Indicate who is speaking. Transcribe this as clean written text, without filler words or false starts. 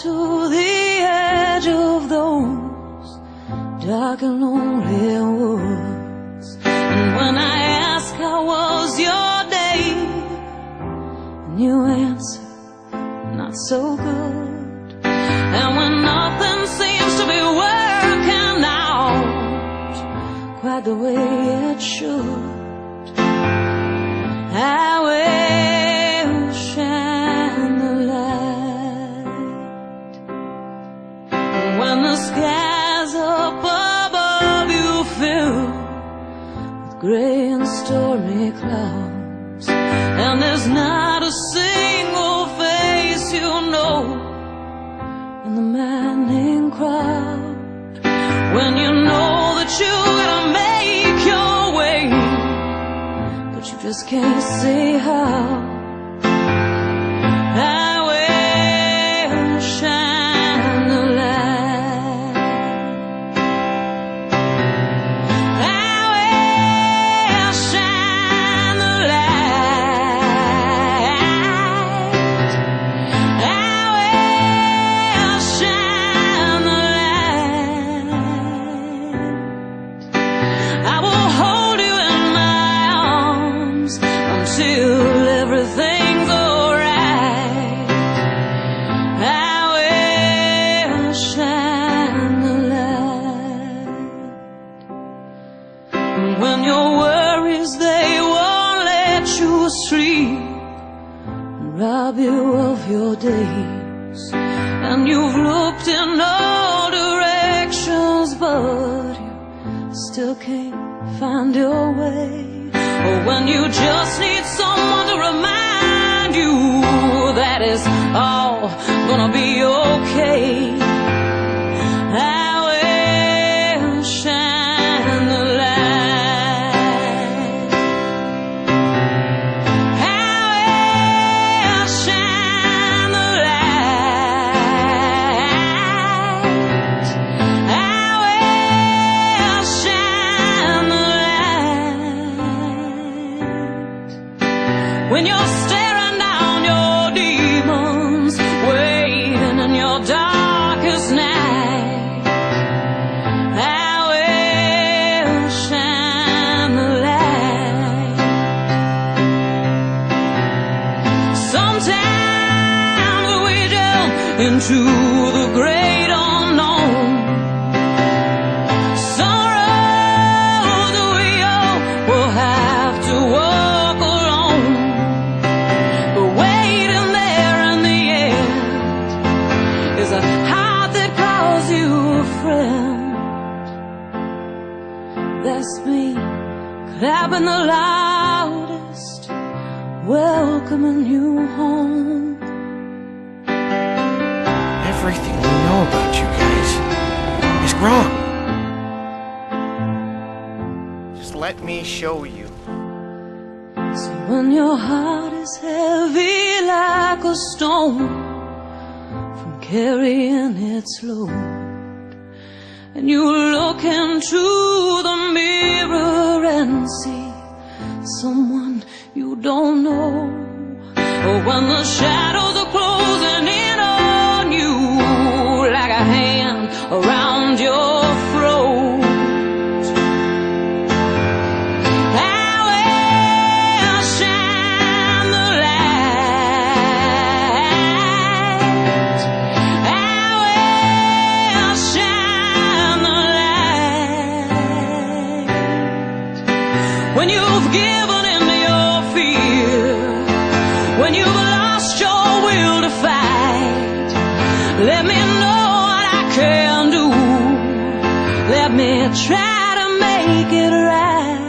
Speaker 1: to the edge of those dark and lonely woods. And when I ask how was your day, and you answer, not so good. And when nothing seems to be working out quite the way it should, I will shine the light. And when the skies up above you fill with gray and stormy clouds, and there's not a single face you know in the maddening crowd, when you know that you gotta make your way, but you just can't say how, I will shine the light. I will shine the light. I will shine the light. I will hold you in my arms until everything's alright. I will shine the light. And when your worries, they won't let you sleep and rob you of your days, and you've looked in all directions but you still can't find your way, or when you just need someone to remind you that it's all gonna be okay, I will shine the light. I will shine the light. I will shine the light. When you're staring down your demons, waiting in your darkest night, I will shine the light. Sometimes we jump into the great unknown. Some roads we all will have to walk alone, but waiting there in the end is a heart that calls you a friend. That's me clapping the loudest, welcoming you home.
Speaker 2: Everything we know about you guys is wrong. Just let me show you.
Speaker 1: So when your heart is heavy like a stone from carrying its load, and you look into the mirror and see someone you don't know, or when the shadows are closing in on you like a hand around your throat, I will shine the light. I will shine the light. When you've given in to your fear, when you've lost your will to fight, let me know what I can do. Let me try to make it right.